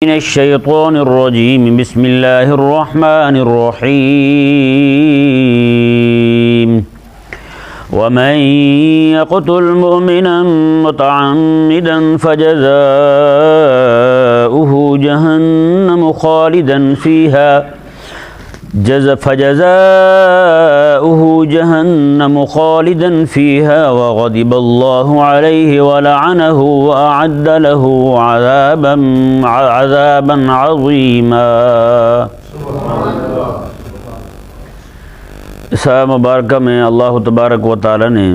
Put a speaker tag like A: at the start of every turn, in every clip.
A: من الشیطان الرجیم بسم اللہ الرحمن الرحیم ومن يقتل مؤمنا متعمدا فجزاؤه جہنم خالدا فيها وغضب الله عليه ولعنه وأعد له عذابا عظيما۔ اس آیت مبارکہ میں اللہ تبارک و تعالی نے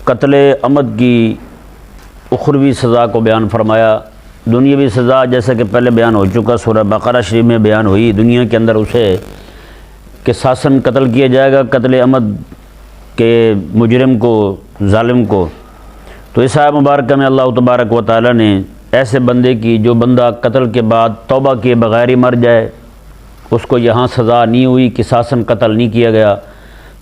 A: قتل عمد کی اخروی سزا کو بیان فرمایا۔ دنیاوی سزا جیسا کہ پہلے بیان ہو چکا، سورہ بقرہ شریف میں بیان ہوئی، دنیا کے اندر اسے قصاصاً قتل کیا جائے گا قتل عمد کے مجرم کو، ظالم کو۔ تو اس آیت مبارکہ میں اللہ تبارک و تعالی نے ایسے بندے کی جو بندہ قتل کے بعد توبہ کیے بغیر ہی مر جائے، اس کو یہاں سزا نہیں ہوئی، قصاصاً قتل نہیں کیا گیا،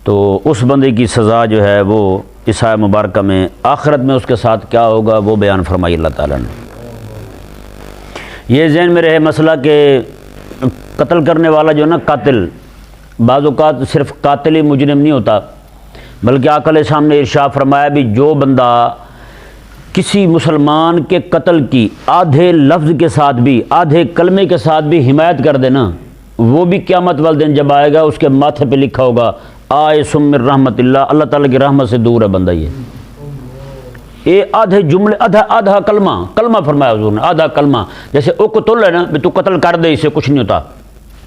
A: تو اس بندے کی سزا جو ہے وہ اس آیت مبارکہ میں آخرت میں اس کے ساتھ کیا ہوگا وہ بیان فرمائی اللہ تعالیٰ نے۔ یہ ذہن میں رہے مسئلہ کہ قتل کرنے والا جو ہے نا قاتل، بعض اوقات صرف قاتل ہی مجرم نہیں ہوتا، بلکہ آقا علیہ السلام نے ارشاد فرمایا بھی جو بندہ کسی مسلمان کے قتل کی آدھے لفظ کے ساتھ بھی، آدھے کلمے کے ساتھ بھی حمایت کر دے نا، وہ بھی قیامت والے دن جب آئے گا اس کے ماتھے پہ لکھا ہوگا آئسم من رحمت اللہ، اللہ تعالیٰ کی رحمت سے دور ہے بندہ۔ یہ آدھے جملے، آدھا کلمہ فرمایا حضور نے، آدھا کلمہ، جیسے اقتل ہے نا، تو قتل کر دے، اس سے کچھ نہیں ہوتا،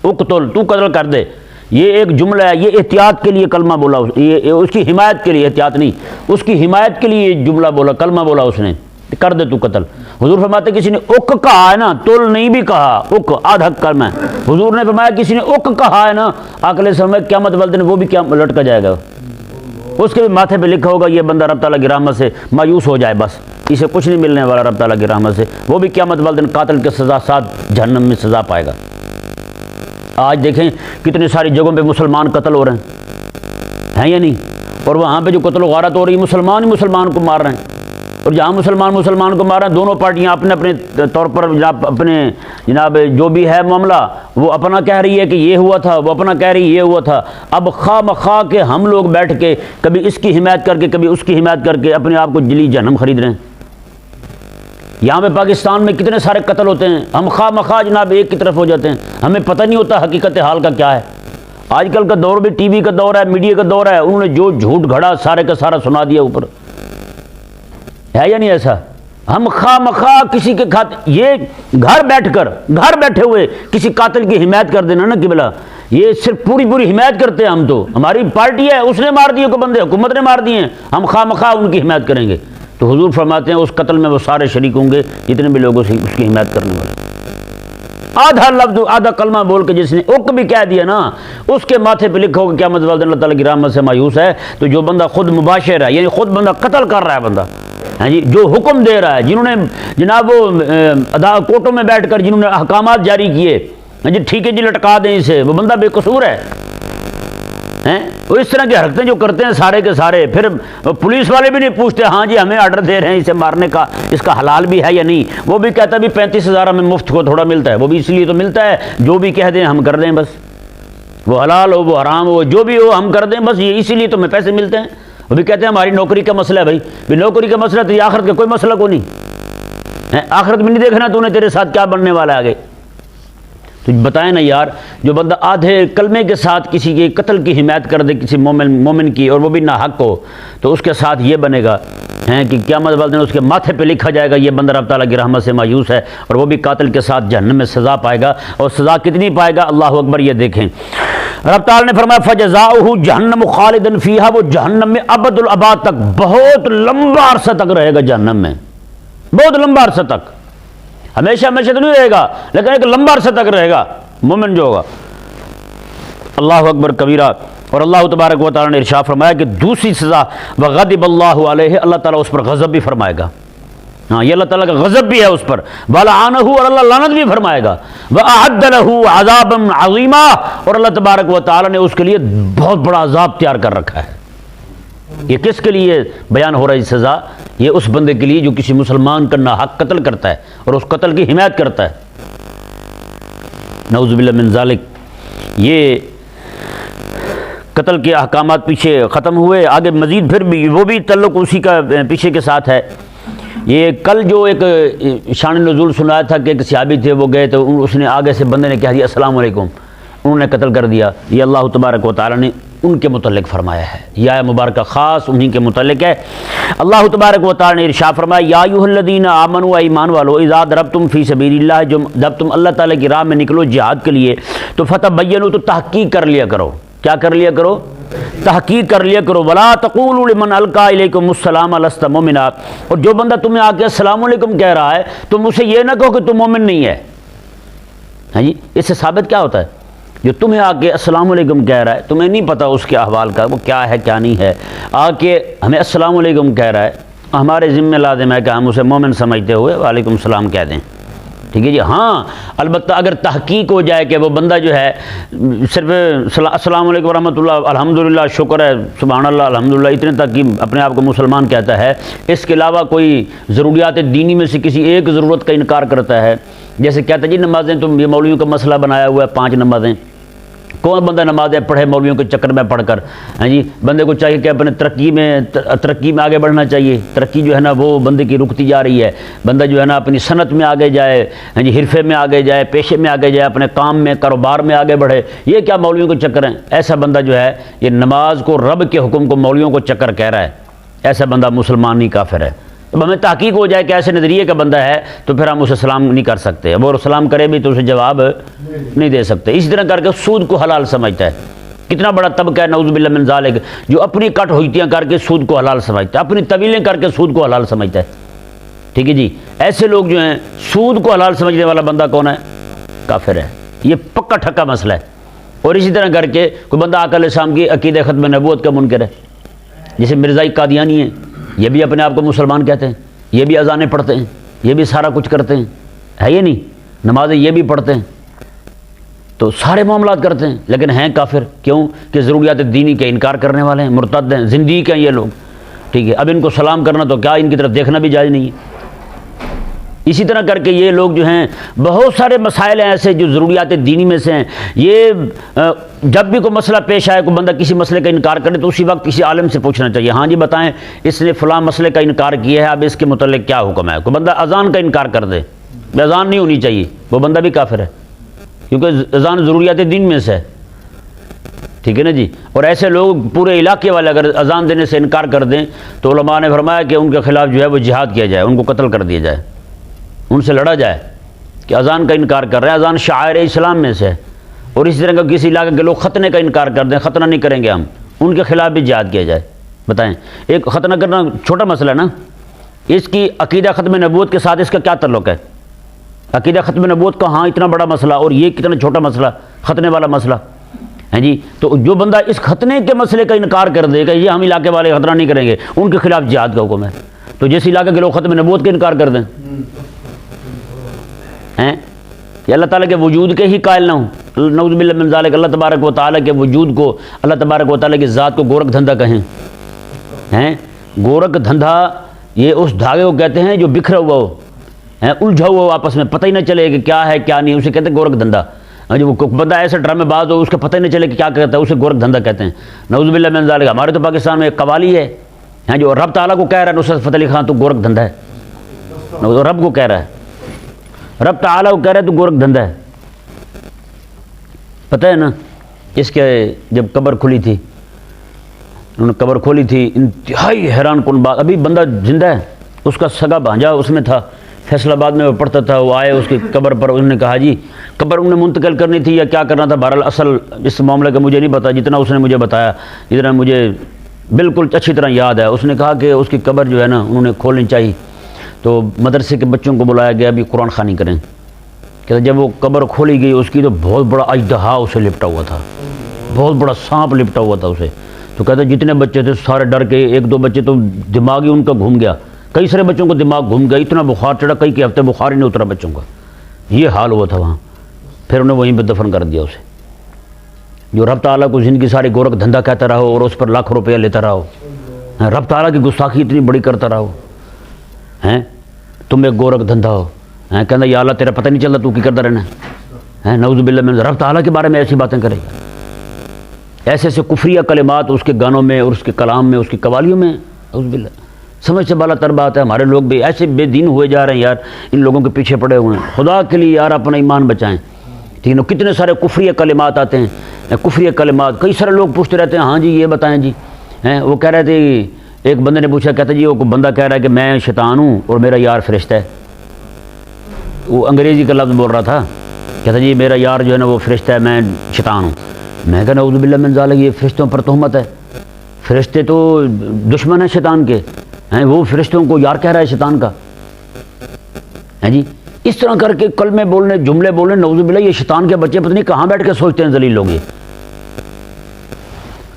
A: اقتل تو قتل کر دے، یہ ایک جملہ ہے، یہ احتیاط کے لیے کلمہ بولا، یہ اس کی حمایت کے لیے، احتیاط نہیں، اس کی حمایت کے لیے یہ جملہ بولا، کلمہ بولا اس نے، کر دے تو قتل۔ حضور فرماتے کسی نے اک کہا ہے نا، تل نہیں بھی کہا، اک آدھا کلمہ ہے، حضور نے فرمایا کسی نے اک کہا ہے نا، آقا علیہ السلام قیامت والے دن وہ بھی کیا لٹکا جائے گا، اس کے بھی ماتھے پہ لکھا ہوگا یہ بندہ رب تعالیٰ کی رحمت سے مایوس ہو جائے، بس اسے کچھ نہیں ملنے والا رب تعالیٰ کی رحمت سے، وہ بھی قیامت والے دن قاتل کے سزا ساتھ جہنم میں سزا پائے گا۔ آج دیکھیں کتنی ساری جگہوں پہ مسلمان قتل ہو رہے ہیں یا نہیں، اور وہاں پہ جو قتل و غارت ہو رہی ہے مسلمان ہی مسلمان کو مار رہے ہیں، اور جہاں مسلمان کو مار رہے ہیں، دونوں پارٹیاں اپنے اپنے طور پر جناب جو بھی ہے معاملہ وہ اپنا کہہ رہی ہے کہ یہ ہوا تھا، وہ اپنا کہہ رہی ہے یہ ہوا تھا۔ اب خواہ مخواہ کے ہم لوگ بیٹھ کے کبھی اس کی حمایت کر کے کبھی اس کی حمایت کر کے اپنے آپ کو جلی جہنم خرید رہے ہیں۔ یہاں پہ پاکستان میں کتنے سارے قتل ہوتے ہیں، ہم خواہ مخواہ جناب ایک کی طرف ہو جاتے ہیں، ہمیں پتہ نہیں ہوتا حقیقت حال کا کیا ہے۔ آج کل کا دور بھی ٹی وی کا دور ہے، میڈیا کا دور ہے، انہوں نے جو جھوٹ گھڑا سارے کا سارا سنا دیا اوپر، ہے یا نہیں ایسا؟ ہم خواہ مخواہ کسی کے یہ گھر بیٹھے ہوئے کسی قاتل کی حمایت کر دینا نا قبلہ، یہ صرف پوری حمایت کرتے ہیں ہم، تو ہماری پارٹی ہے، اس نے مار دیے کو بندے، حکومت نے مار دیے ہیں، ہم خواہ مخواہ ان کی حمایت کریں گے، تو حضور فرماتے ہیں اس قتل میں وہ سارے شریک ہوں گے جتنے بھی لوگ اس کی حمایت کرنے والے۔ آدھا لفظ، آدھا کلمہ بول کے جس نے اک بھی کہہ دیا نا، اس کے ماتھے پہ لکھا ہوگا قیامت والے دن اللہ تعالیٰ کی رحمت سے مایوس ہے۔ تو جو بندہ خود مباشر ہے، یعنی خود بندہ قتل کر رہا ہے بندہ، ہاں جی، جو حکم دے رہا ہے، جنہوں نے جناب وہ کورٹوں میں بیٹھ کر جنہوں نے احکامات جاری کیے، ہاں جی ٹھیک ہے جی لٹکا دیں اسے، وہ بندہ بے قصور ہے۔ وہ اس طرح کی حرکتیں جو کرتے ہیں سارے کے سارے، پھر پولیس والے بھی نہیں پوچھتے ہاں جی ہمیں آرڈر دے رہے ہیں اسے مارنے کا، اس کا حلال بھی ہے یا نہیں، وہ بھی کہتا ہے بھی 35,000 ہمیں مفت کو تھوڑا ملتا ہے، وہ بھی اس لیے تو ملتا ہے جو بھی کہہ دیں ہم کر دیں، بس وہ حلال ہو وہ حرام ہو جو بھی ہو ہم کر دیں، بس یہ اسی لیے تو ہمیں پیسے ملتے ہیں۔ وہ بھی کہتے ہیں ہماری نوکری کا مسئلہ ہے، بھائی نوکری کا مسئلہ تو یہ آخرت کا کوئی مسئلہ کو نہیں، آخرت میں نہیں دیکھنا تو نے تیرے ساتھ کیا بننے والا ہے آگے۔ تو بتائیں نا یار، جو بندہ آدھے کلمے کے ساتھ کسی کے قتل کی حمایت کر دے کسی مومن کی، اور وہ بھی ناحق ہو، تو اس کے ساتھ یہ بنے گا کہ قیامت والے دن اس کے ماتھے پہ لکھا جائے گا یہ بندہ رب تعالیٰ کی رحمت سے مایوس ہے، اور وہ بھی قاتل کے ساتھ جہنم میں سزا پائے گا، اور سزا کتنی پائے گا اللہ اکبر یہ دیکھیں۔ رب تعالیٰ نے فرمایا فجزاؤہ جہنم خالدا فیہا، وہ جہنم میں ابد الاباد تک بہت لمبا عرصہ تک رہے گا، جہنم میں بہت لمبا عرصہ تک، ہمیشہ تو نہیں رہے گا لیکن ایک لمبا عرصہ تک رہے گا مومن جو ہوگا۔ اللہ اکبر کبیرہ۔ اور اللہ تبارک و تعالیٰ نے ارشاد فرمایا کہ دوسری سزا وغضب اللہ علیہ، اللہ تعالیٰ اس پر غضب بھی فرمائے گا، ہاں یہ اللہ تعالیٰ کا غضب بھی ہے اس پر، وَلَعَنَهُ، اور اللہ لعنت بھی فرمائے گا، وَأَعَدَّ لَهُ عَذَابًا عَظِيمًا، اور اللہ تبارک و تعالیٰ نے اس کے لیے بہت بڑا عذاب تیار کر رکھا ہے۔ یہ کس کے لیے بیان ہو رہی سزا؟ یہ اس بندے کے لیے جو کسی مسلمان کا ناحق قتل کرتا ہے اور اس قتل کی حمایت کرتا ہے، نعوذ باللہ من ذالک۔ یہ قتل کے احکامات پیچھے ختم ہوئے، آگے مزید پھر بھی وہ بھی تعلق اسی کا پیچھے کے ساتھ ہے۔ یہ کل جو ایک شان نزول سنایا تھا کہ ایک صحابی تھے، وہ گئے تو اس نے آگے سے بندے نے کہہ دیا السلام علیکم، انہوں نے قتل کر دیا۔ یہ اللہ تبارک و تعالیٰ نے ان کے متعلق فرمایا ہے، یہ آیت مبارکہ خاص انہی کے متعلق ہے۔ اللہ تبارک و تعالیٰ نے ارشاد فرمایا یا ایھا الذین آمنوا، ایمان والو، اذا ضربتم فی سبیل اللہ، جب تم اللہ تعالیٰ کی راہ میں نکلو جہاد کے لیے، تو فتبینوا، تو تحقیق کر لیا کرو۔ کیا کر لیا کرو؟ تحقیق کر لیا کرو۔ ولا تقولوا لمن القى الیکم السلام لست مؤمنا، اور جو بندہ تمہیں آ کے السلام علیکم کہہ رہا ہے تم اسے یہ نہ کہو کہ تم مومن نہیں ہے۔ ہاں جی، اس سے ثابت کیا ہوتا ہے؟ جو تمہیں آ کے السلام علیکم کہہ رہا ہے، تمہیں نہیں پتہ اس کے احوال کا، وہ کیا ہے کیا نہیں ہے، آ کے ہمیں السلام علیکم کہہ رہا ہے، ہمارے ذمہ لازم ہے کہ ہم اسے مومن سمجھتے ہوئے وعلیکم السلام کہہ دیں، ٹھیک ہے جی۔ ہاں البتہ اگر تحقیق ہو جائے کہ وہ بندہ جو ہے صرف السلام علیکم ورحمۃ اللہ، الحمدللہ، شکر ہے، سبحان اللہ، الحمدللہ، اتنے تک کی اپنے آپ کو مسلمان کہتا ہے، اس کے علاوہ کوئی ضروریات دینی میں سے کسی ایک ضرورت کا انکار کرتا ہے، جیسے کہتا ہے جی نمازیں تم، یہ مولویوں کا مسئلہ بنایا ہوا ہے 5 نمازیں، کون بندہ نمازیں پڑھے مولویوں کے چکر میں پڑھ کر؟ ہاں جی، بندے کو چاہیے کہ اپنے ترقی میں آگے بڑھنا چاہیے، ترقی جو ہے نا وہ بندے کی رکتی جا رہی ہے، بندہ جو ہے نا اپنی صنعت میں آگے جائے، ہاں جی، حرفے میں آگے جائے، پیشے میں آگے جائے، اپنے کام میں، کاروبار میں آگے بڑھے، یہ کیا مولویوں کے چکر ہیں؟ ایسا بندہ جو ہے یہ نماز کو، رب کے حکم کو مولویوں کو چکر کہہ رہا ہے، ایسا بندہ مسلمان نہیں کافر ہے۔ اب ہمیں تحقیق ہو جائے کہ ایسے نظریے کا بندہ ہے تو پھر ہم اسے سلام نہیں کر سکتے، اب وہ سلام کرے بھی تو اسے جواب نہیں دے سکتے۔ اسی طرح کر کے سود کو حلال سمجھتا ہے، کتنا بڑا طبقہ ہے نعوذ باللہ من ذالک جو اپنی کٹ ہوئیتیاں کر کے سود کو حلال سمجھتا ہے، اپنی طویلیں کر کے سود کو حلال سمجھتا ہے، ٹھیک ہے جی۔ ایسے لوگ جو ہیں، سود کو حلال سمجھنے والا بندہ کون ہے؟ کافر ہے، یہ پکا ٹھکا مسئلہ ہے۔ اور اسی طرح کر کے کوئی بندہ آقا علیہ السلام کی عقیدہ ختم نبوت کا منکر ہے، جیسے مرزائی قادیانی ہیں، یہ بھی اپنے آپ کو مسلمان کہتے ہیں، یہ بھی اذانیں پڑھتے ہیں، یہ بھی سارا کچھ کرتے ہیں، ہے یہ نہیں؟ نمازیں یہ بھی پڑھتے ہیں، تو سارے معاملات کرتے ہیں، لیکن ہیں کافر۔ کیوں؟ کہ ضروریات دینی کے انکار کرنے والے ہیں، مرتد ہیں، زندیق ہیں یہ لوگ، ٹھیک ہے۔ اب ان کو سلام کرنا تو کیا ان کی طرف دیکھنا بھی جائز نہیں ہے۔ اسی طرح کر کے یہ لوگ جو ہیں، بہت سارے مسائل ہیں ایسے جو ضروریات دینی میں سے ہیں، یہ جب بھی کوئی مسئلہ پیش آئے، کوئی بندہ کسی مسئلے کا انکار کرے تو اسی وقت کسی عالم سے پوچھنا چاہیے، ہاں جی بتائیں اس نے فلاں مسئلے کا انکار کیا ہے، اب اس کے متعلق کیا حکم ہے۔ کوئی بندہ اذان کا انکار کر دے، اذان نہیں ہونی چاہیے، وہ بندہ بھی کافر ہے، کیونکہ اذان ضروریات دین میں سے ہے، ٹھیک ہے نا جی۔ اور ایسے لوگ پورے علاقے والے اگر اذان دینے سے انکار کر دیں تو علماء نے فرمایا کہ ان کے خلاف جو ہے وہ جہاد کیا جائے، ان کو قتل کر دیا جائے، ان سے لڑا جائے کہ اذان کا انکار کر رہے ہیں، اذان شعائر اسلام میں سے ہے۔ اور اسی طرح کا کسی علاقے کے لوگ ختنے کا انکار کر دیں، ختنہ نہیں کریں گے ہم، ان کے خلاف بھی جہاد کیا جائے۔ بتائیں، ایک ختنہ کرنا چھوٹا مسئلہ ہے نا، اس کی عقیدہ ختم نبوت کے ساتھ اس کا کیا تعلق ہے؟ عقیدہ ختم نبوت کا ہاں اتنا بڑا مسئلہ، اور یہ کتنا چھوٹا مسئلہ، ختنے والا مسئلہ ہے جی۔ تو جو بندہ اس ختنے کے مسئلے کا انکار کر دے کہ یہ ہم علاقے والے ختنہ نہیں کریں گے، ان کے خلاف جہاد کا حکم ہے۔ تو جس علاقے کے لوگ ختم نبوت کا انکار کر دیں ہیں، کہ اللہ تعالیٰ کے وجود کے ہی قائل نہ ہوں، نعوذ باللہ من ذالک، اللہ تبارک و تعالیٰ کے وجود کو، اللہ تبارک و تعالیٰ کی ذات کو گورکھ دھندا کہیں ہیں۔ گورکھ دھندا یہ اس دھاگے کو کہتے ہیں جو بکھرا ہوا ہو، الجھا ہوا ہو، آپس میں پتہ ہی نہ چلے کہ کیا ہے کیا نہیں، اسے کہتے ہیں گورکھ دھندا۔ جو وہ بندہ ایسا ڈرامے باز ہو، اس کا پتہ ہی نہ چلے کہ کیا کہتا ہے، اسے گورکھ دھندا کہتے ہیں، نعوذ باللہ من ذالک۔ ہمارے تو پاکستان میں ایک قوالی ہے جو رب تعالیٰ کو کہہ رہا ہے، نصرت فتح علی خان، تو گورکھ دھندا ہے، رب کو کہہ رہا ہے، رب تعالیٰ کو کہہ رہا ہے تو گورکھ دھندا ہے۔ پتہ ہے نا، اس کے جب قبر کھلی تھی، انہوں نے قبر کھولی تھی، انتہائی حیران کن بات، ابھی بندہ زندہ ہے، اس کا سگا بھانجا اس میں تھا، فیصل آباد میں وہ پڑھتا تھا، وہ آئے اس کی قبر پر، انہوں نے کہا جی قبر انہوں نے منتقل کرنی تھی یا کیا کرنا تھا، بہرحال اصل اس معاملے کا مجھے نہیں پتا، جتنا اس نے مجھے بتایا، جتنا مجھے بالکل اچھی طرح یاد ہے، اس نے کہا کہ اس کی قبر جو ہے نا انہوں نے کھولنی چاہیے، تو مدرسے کے بچوں کو بلایا گیا بھی قرآن خوانی کریں۔ کہ جب وہ قبر کھولی گئی، اس کی تو بہت بڑا اژدہا اسے لپٹا ہوا تھا، بہت بڑا سانپ لپٹا ہوا تھا اسے، تو کہتے جتنے بچے تھے سارے ڈر کے، ایک دو بچے تو دماغ ہی ان کا گھوم گیا، کئی سارے بچوں کو دماغ گھوم گیا، اتنا بخار چڑھا، کئی کے ہفتے بخار ہی نہیں اترا بچوں کا، یہ حال ہوا تھا وہاں۔ پھر انہیں وہیں پہ دفن کر دیا اسے، جو رب تعالیٰ کو زندگی ساری گورکھ دھندا کہتا رہا اور اس پر لاکھوں روپیہ لیتا رہا، رب تعالیٰ کی گستاخی اتنی بڑی کرتا رہا، ہیں تم ایک گورکھ دھندا ہو ہیں کہنا یا اللہ تیرا پتہ نہیں چلتا تو کی کرتا رہنا ہے نعوذ باللہ من رب تعالیٰ کے بارے میں ایسی باتیں کرے گا، ایسے ایسے کفریہ کلمات اس کے گانوں میں اور اس کے کلام میں، اس کی قوالیوں میں، نعوذ باللہ۔ سمجھ سے بالا تر بات ہے، ہمارے لوگ بھی ایسے بے دین ہوئے جا رہے ہیں یار، ان لوگوں کے پیچھے پڑے ہوئے ہیں۔ خدا کے لیے یار اپنا ایمان بچائیں، ٹھیک ہے؟ کتنے سارے کفریہ کلمات آتے ہیں، کفریہ کلمات، کئی سارے لوگ پوچھتے رہتے ہیں ہاں جی یہ بتائیں جی، ہیں وہ کہہ رہے تھے، ایک بندے نے پوچھا، کہتا جی وہ بندہ کہہ رہا ہے کہ میں شیطان ہوں اور میرا یار فرشتہ ہے، وہ انگریزی کا لفظ بول رہا تھا، کہتا جی میرا یار جو ہے نا وہ فرشتہ ہے، میں شیطان ہوں۔ میں کہا نعوذ باللہ من ذالک، یہ فرشتوں پر تہمت ہے، فرشتے تو دشمن ہیں شیطان کے، ہیں وہ فرشتوں کو یار کہہ رہا ہے شیطان کا، ہیں جی اس طرح کر کے کلمے بولنے، جملے بولنے، نعوذ باللہ۔ یہ شیطان کے بچے پتہ نہیں کہاں بیٹھ کے سوچتے ہیں ذلیل لوگ، یہ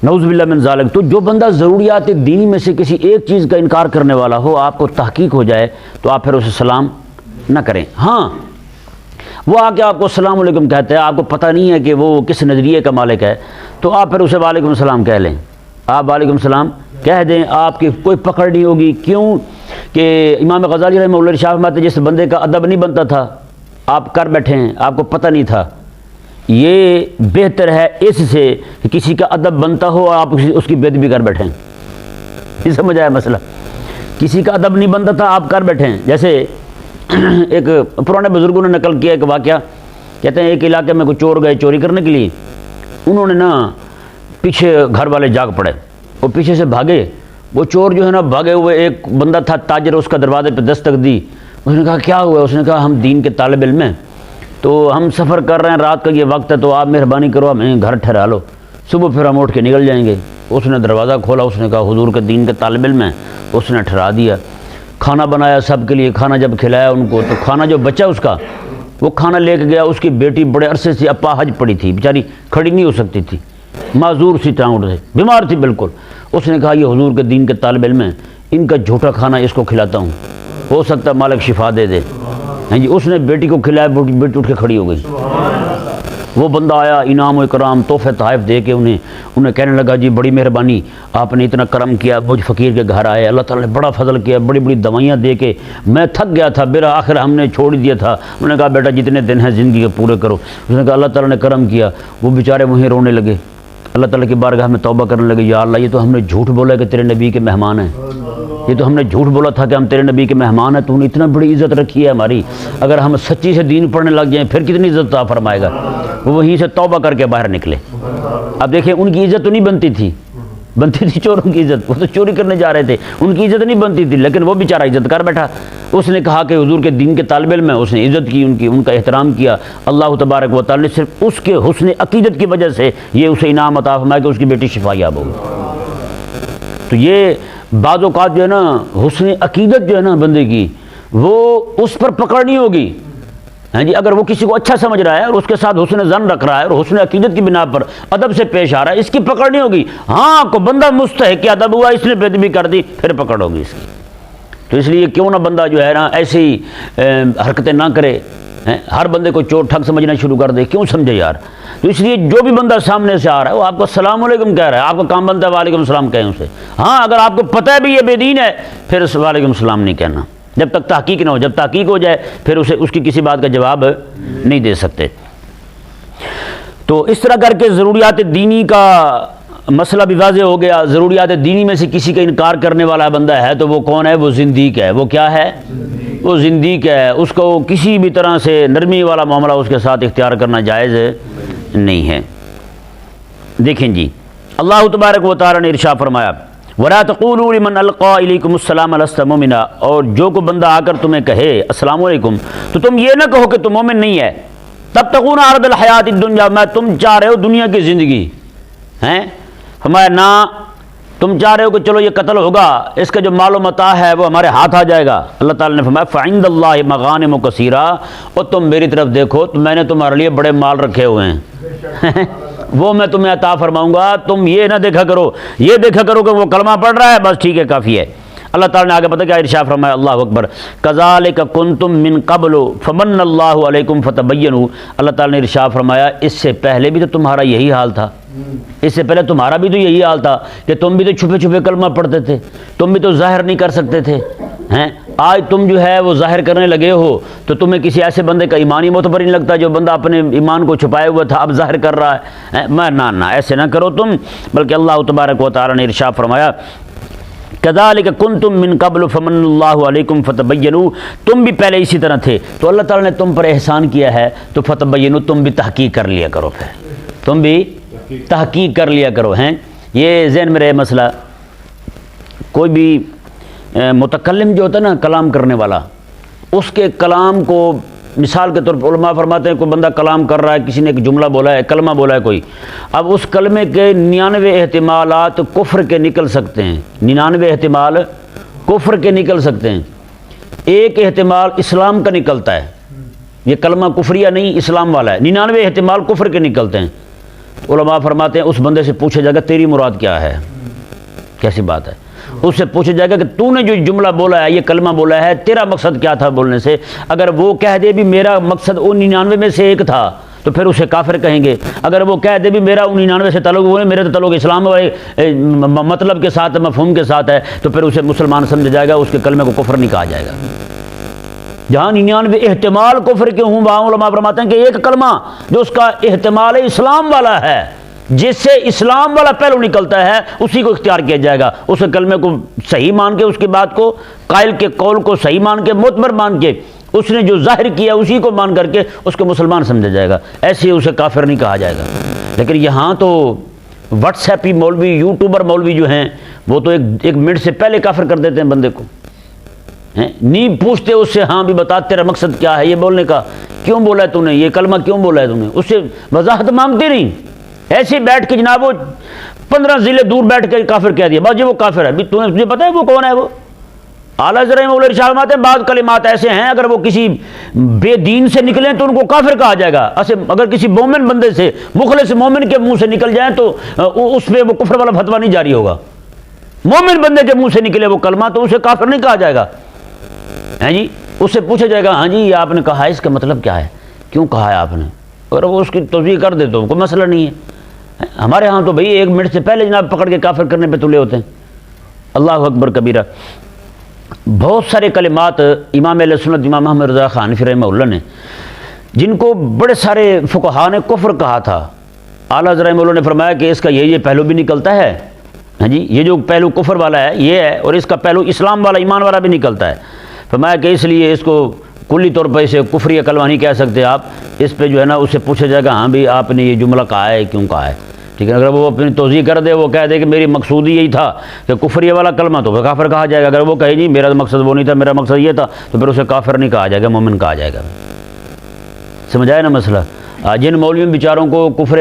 A: نعوذ باللہ من ذالک۔ تو جو بندہ ضروریات دینی میں سے کسی ایک چیز کا انکار کرنے والا ہو، آپ کو تحقیق ہو جائے تو آپ پھر اسے سلام نہ کریں۔ ہاں وہ آ کے آپ کو السلام علیکم کہتا ہے، آپ کو پتہ نہیں ہے کہ وہ کس نظریے کا مالک ہے، تو آپ پھر اسے وعلیکم السلام کہہ لیں، آپ وعلیکم السلام کہہ دیں، آپ کی کوئی پکڑ نہیں ہوگی۔ کیوں کہ امام غزالی رحمہ اللہ ارشاد فرماتے ہیں جس بندے کا ادب نہیں بنتا تھا، آپ کر بیٹھے ہیں، آپ کو پتہ نہیں تھا، یہ بہتر ہے اس سے کہ کسی کا ادب بنتا ہو آپ اس کی بے ادبی کر بیٹھیں۔ یہ سمجھ آیا مسئلہ؟ کسی کا ادب نہیں بنتا تھا، آپ کر بیٹھے ہیں۔ جیسے ایک پرانے بزرگوں نے نقل کیا ایک واقعہ، کہتے ہیں ایک علاقے میں کوئی چور گئے چوری کرنے کے لیے، انہوں نے نا پیچھے گھر والے جاگ پڑے، وہ پیچھے سے بھاگے، وہ چور جو ہے نا بھاگے ہوئے، ایک بندہ تھا تاجر، اس کا دروازے پہ دستک دی، اس نے کہا کیا ہوا؟ اس نے کہا ہم دین کے طالب علم ہیں، تو ہم سفر کر رہے ہیں، رات کا یہ وقت ہے، تو آپ مہربانی کرو ہمیں گھر ٹھہرا لو، صبح پھر ہم اٹھ کے نکل جائیں گے۔ اس نے دروازہ کھولا، اس نے کہا حضور کے دین کے طالب علم ہیں، اس نے ٹھہرا دیا، کھانا بنایا سب کے لیے، کھانا جب کھلایا ان کو تو کھانا جو بچا اس کا، وہ کھانا لے کے گیا، اس کی بیٹی بڑے عرصے سے اپاہج پڑی تھی، بیچاری کھڑی نہیں ہو سکتی تھی، معذور سی ٹانگوں سے، بیمار تھی بالکل۔ اس نے کہا یہ حضور کے دین کے طالب علم ہیں، ان کا جھوٹا کھانا اس کو کھلاتا ہوں، ہو سکتا ہے مالک شفا دے دے۔ ہاں جی اس نے بیٹی کو کھلایا، بیٹی اٹھ کے کھڑی ہو گئی۔ وہ بندہ آیا، انعام و اکرام تحفے تحائف دے کے انہیں کہنے لگا جی بڑی مہربانی، آپ نے اتنا کرم کیا، مجھ فقیر کے گھر آئے، اللہ تعالیٰ نے بڑا فضل کیا، بڑی بڑی دوائیاں دے کے میں تھک گیا تھا، بالآخر ہم نے چھوڑ دیا تھا۔ انہوں نے کہا بیٹا جتنے دن ہیں زندگی کے پورے کرو۔ اس نے کہا اللہ تعالیٰ نے کرم کیا۔ وہ بیچارے وہیں رونے لگے، اللہ تعالیٰ کی بارگاہ میں توبہ کرنے لگے، یا اللہ یہ تو ہم نے جھوٹ بولا کہ تیرے نبی کے مہمان ہیں، یہ تو ہم نے جھوٹ بولا تھا کہ ہم تیرے نبی کے مہمان ہیں، تو نے اتنا بڑی عزت رکھی ہے ہماری، اگر ہم سچی سے دین پڑھنے لگ جائیں پھر کتنی عزت عطا فرمائے گا۔ وہ وہیں سے توبہ کر کے باہر نکلے۔ اب دیکھیں ان کی عزت تو نہیں بنتی تھی، بنتی تھی چوروں کی عزت، وہ تو چوری کرنے جا رہے تھے، ان کی عزت نہیں بنتی تھی، لیکن وہ بیچارہ عزت کر بیٹھا۔ اس نے کہا کہ حضور کے دین کے طالب علم ہے، اس نے عزت کی، ان کا احترام کیا۔ اللہ تبارک و تعالی نے صرف اس کے حسن عقیدت کی وجہ سے یہ اسے انعام عطا فرمایا کہ اس کی بیٹی شفا یاب ہو گئی۔ تو یہ بعض اوقات جو ہے نا حسن عقیدت جو ہے نا بندے کی، وہ اس پر پکڑ نہیں ہوگی۔ ہاں جی اگر وہ کسی کو اچھا سمجھ رہا ہے اور اس کے ساتھ حسن ظن رکھ رہا ہے اور حسن عقیدت کی بنا پر ادب سے پیش آ رہا ہے، اس کی پکڑ نہیں ہوگی۔ ہاں کو بندہ مستحق ادب ہوا، اس نے بے ادبی کر دی، پھر پکڑ ہوگی اس کی۔ تو اس لیے کیوں نہ بندہ جو ہے نا ایسی حرکتیں نہ کرے، ہر بندے کو چور ٹھگ سمجھنا شروع کر دے، کیوں سمجھے یار؟ تو اس لیے جو بھی بندہ سامنے سے آ رہا ہے وہ آپ کو السلام علیکم کہہ رہا ہے، آپ کا کام بنتا ہے وعلیکم السلام کہیں اسے۔ ہاں اگر آپ کو پتہ ہے بھی یہ بے دین ہے، پھر اس وعلیکم السلام نہیں کہنا، جب تک تحقیق نہ ہو۔ جب تحقیق ہو جائے پھر اسے اس کی کسی بات کا جواب نہیں دے سکتے۔ تو اس طرح کر کے ضروریات دینی کا مسئلہ بھی واضح ہو گیا۔ ضروریات دینی میں سے کسی کا انکار کرنے والا بندہ ہے تو وہ کون ہے؟ وہ زندیق ہے۔ وہ کیا ہے؟ وہ زندیق ہے۔ اس کو کسی بھی طرح سے نرمی والا معاملہ اس کے ساتھ اختیار کرنا جائز نہیں ہے۔ دیکھیں جی اللہ تبارک و تعالی نے ارشاد فرمایا وَلَا تَقُولُوا لِمَنْ أَلْقَىٰ إِلَيْكُمُ السَّلَامَ لَسْتَ مُؤْمِنًا، اور جو کو بندہ آ کر تمہیں کہے السلام علیکم تو تم یہ نہ کہو کہ تم مومن نہیں ہے۔ تَبْتَغُونَ عَرَضَ الْحَيَاةِ الدُّنْيَا، میں تم چاہ رہے ہو دنیا کی زندگی ہیں، فرمایا نہ تم چاہ رہے ہو کہ چلو یہ قتل ہوگا، اس کا جو مال و متاع ہے وہ ہمارے ہاتھ آ جائے گا۔ اللہ تعالیٰ نے فرمایا فَعِندَ اللَّهِ مَغَانِمُ كَثِيرًا، اور تم میری طرف دیکھو تو میں نے تمہارے لیے بڑے مال رکھے ہوئے ہیں وہ میں تمہیں عطا فرماؤں گا۔ تم یہ نہ دیکھا کرو، یہ دیکھا کرو کہ وہ کلمہ پڑھ رہا ہے بس ٹھیک ہے کافی ہے۔ اللہ تعالیٰ نے آگے پتہ کیا ارشاد فرمایا، اللہ اکبر، کذالک کنتم من قبل فمن اللہ علیکم فتبینوا، اللہ تعالیٰ نے ارشاد فرمایا اس سے پہلے بھی تو تمہارا یہی حال تھا، اس سے پہلے تمہارا بھی تو یہی حال تھا کہ تم بھی تو چھپے چھپے کلمہ پڑھتے تھے، تم بھی تو ظاہر نہیں کر سکتے تھے، ہیں آج تم جو ہے وہ ظاہر کرنے لگے ہو تو تمہیں کسی ایسے بندے کا ایمان ہی معتبر نہیں لگتا جو بندہ اپنے ایمان کو چھپائے ہوا تھا اب ظاہر کر رہا ہے. میں نہ ایسے نہ کرو تم. بلکہ اللہ تبارک و تعالی نے ارشاد فرمایا کذالک کنتم من قبل فمن اللہ علیکم فتبینوا، تم بھی پہلے اسی طرح تھے تو اللہ تعالیٰ نے تم پر احسان کیا ہے تو فتبینوا، تم بھی تحقیق کر لیا کرو، پھر تم بھی تحقیق کر لیا کرو. ہیں یہ ذہن میں رہے مسئلہ. کوئی بھی متکلم جو ہوتا ہے نا کلام کرنے والا، اس کے کلام کو مثال کے طور پر علماء فرماتے ہیں کوئی بندہ کلام کر رہا ہے، کسی نے ایک جملہ بولا ہے، کلمہ بولا ہے کوئی، اب اس کلمے کے 99 احتمالات کفر کے نکل سکتے ہیں. 99 احتمال کفر کے نکل سکتے ہیں، ایک احتمال اسلام کا نکلتا ہے. یہ کلمہ کفریہ نہیں اسلام والا ہے. 99 احتمال کفر کے نکلتے ہیں. علماء فرماتے ہیں اس بندے سے پوچھا جائے گا تیری مراد کیا ہے، کیسی بات ہے. اس سے پوچھا جائے گا کہ تو نے جو جملہ بولا ہے، یہ کلمہ بولا ہے، تیرا مقصد کیا تھا بولنے سے. اگر وہ کہہ دے بھی میرا مقصد ان 99 میں سے ایک تھا تو پھر اسے کافر کہیں گے. اگر وہ کہہ دے بھی میرا ان 99 سے تعلق وہ ہے، میرا تو تعلق اسلام والے مطلب کے ساتھ مفہوم کے ساتھ ہے، تو پھر اسے مسلمان سمجھا جائے گا، اس کے کلمے کو کفر نہیں کہا جائے گا. جہاں 99 احتمال کفر کے ہوں وہاں علماء فرماتے ہیں کہ ایک کلمہ جو اس کا احتمال اسلام والا ہے، جس سے اسلام والا پہلو نکلتا ہے، اسی کو اختیار کیا جائے گا. اس کلمے کو صحیح مان کے، اس کی بات کو، قائل کے قول کو صحیح مان کے، معتبر مان کے، اس نے جو ظاہر کیا اسی کو مان کر کے اس کو مسلمان سمجھا جائے گا. ایسے اسے کافر نہیں کہا جائے گا. لیکن یہاں تو واٹس ایپی مولوی، یوٹیوبر مولوی جو ہیں وہ تو ایک منٹ سے پہلے کافر کر دیتے ہیں بندے کو. نہیں پوچھتے اس سے، ہاں بھی بتا تیرا مقصد کیا ہے یہ بولنے کا، کیوں بولا ہے تو نے یہ کلمہ، کیوں بولا ہے تو نے. اس سے وضاحت مانگتے نہیں، ایسے بیٹھ کے جناب وہ 15 ضلع دور بیٹھ کے کافر کہہ دیا بس جی وہ کافر ہے. تجھے پتہ ہے وہ کون ہے؟ وہ اعلیٰ حضرت مولانا ارشاد فرماتے ہیں بعض کلمات ایسے ہیں اگر وہ کسی بے دین سے نکلیں تو ان کو کافر کہا جائے گا. اگر کسی مومن بندے سے، مخلص مومن کے منہ سے نکل جائیں تو اس پہ وہ کفر والا فتویٰ نہیں جاری ہوگا. مومن بندے کے منہ سے نکلے وہ کلمہ تو اسے کافر نہیں کہا جائے گا. ہیں جی اس سے پوچھا جائے گا ہاں جی یہ آپ نے کہا ہے اس کا مطلب کیا ہے، کیوں کہا ہے آپ نے، اگر وہ اس کی توضیح کر دے تو کوئی مسئلہ نہیں ہے. ہمارے ہاں تو بھئی 1 منٹ سے پہلے جناب پکڑ کے کافر کرنے پہ تلے ہوتے ہیں. اللہ اکبر کبیرہ. بہت سارے کلمات امام اہل سنت امام محمد رضا خان حنفی رحمہ اللہ نے، جن کو بڑے سارے فقہاء نے کفر کہا تھا، اعلیٰ حضرت رحمہ اللہ نے فرمایا کہ اس کا یہ پہلو بھی نکلتا ہے. ہاں جی یہ جو پہلو کفر والا ہے یہ ہے، اور اس کا پہلو اسلام والا، ایمان والا بھی نکلتا ہے. فرمایا کہ اس لیے اس کو کلی طور پر اسے کفری کلمہ نہیں کہہ سکتے آپ. اس پہ جو ہے نا اسے پوچھا جائے گا ہاں بھی آپ نے یہ جملہ کہا ہے کیوں کہا ہے. ٹھیک ہے، اگر وہ اپنی توضیح کر دے، وہ کہہ دے کہ میری مقصود ہی یہی تھا کہ کفری والا کلمہ، تو کافر کہا جائے گا. اگر وہ کہے جی میرا مقصد وہ نہیں تھا، میرا مقصد یہ تھا، تو پھر اسے کافر نہیں کہا جائے گا، مومن کہا جائے گا. سمجھ آیا نا مسئلہ. جن مولویوں بیچاروں کو کفر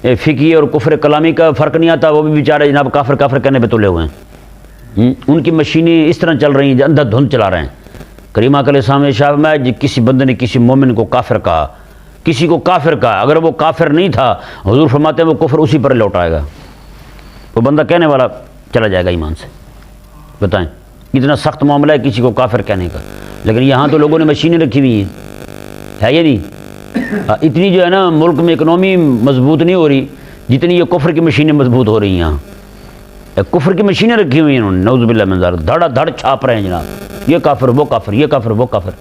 A: فقہی اور کفر کلامی کا فرق نہیں آتا، وہ بھی بیچارے جناب کافر کہنے پہ تلے ہوئے ہیں. ان کی مشینیں اس طرح چل رہی ہیں اندھا دھند چلا رہے ہیں. کریمہ علیہ السلام نے شاہ میں کسی بندے نے کسی مومن کو کافر کہا، کسی کو کافر کہا، اگر وہ کافر نہیں تھا حضور فرماتے ہیں وہ کفر اسی پر لوٹائے گا، وہ بندہ کہنے والا چلا جائے گا ایمان سے. بتائیں کتنا سخت معاملہ ہے کسی کو کافر کہنے کا. لیکن یہاں تو لوگوں نے مشینیں رکھی ہوئی ہیں، ہے یہ نہیں. اتنی جو ہے نا ملک میں اکنومی مضبوط نہیں ہو رہی جتنی یہ کفر کی مشینیں مضبوط ہو رہی ہیں. یہاں کفر کی مشینیں رکھی ہوئی ہیں انہوں نے، نعوذ باللہ من ذالک، دھڑا دھڑ چھاپ رہے ہیں جناب، یہ کافر وہ کافر، یہ کافر وہ کافر.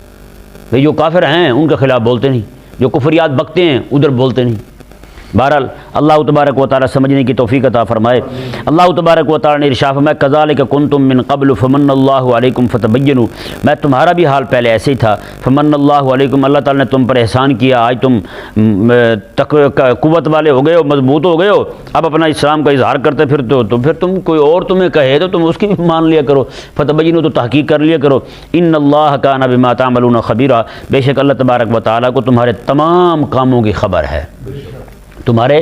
A: بھئی جو کافر ہیں ان کے خلاف بولتے نہیں، جو کفریات بکتے ہیں ادھر بولتے نہیں. بہرحال اللہ تبارک و تعالی سمجھنے کی توفیق عطا فرمائے. اللہ تبارک و تعالی نے ارشاد فرمایا کذالک کنتم من قبل فمن اللہ علیکم فتبینوا، میں تمہارا بھی حال پہلے ایسے ہی تھا. فمن اللہ علیکم، اللہ تعالی نے تم پر احسان کیا، آج تم قوت والے ہو گئے ہو، مضبوط ہو گئے ہو، اب اپنا اسلام کا اظہار کرتے پھرتے ہو، تو پھر تم کوئی اور تمہیں کہے تو تم اس کی بھی مان لیا کرو. فتبینوا تو تحقیق کر لیا کرو. ان اللہ کان بما تعملون خبیرا، بے شک اللہ تبارک و تعالی کو تمہارے تمام کاموں کی خبر ہے، تمہارے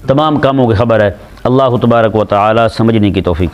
A: تمام کاموں کی خبر ہے. اللہ تبارک و تعالی سمجھنے کی توفیق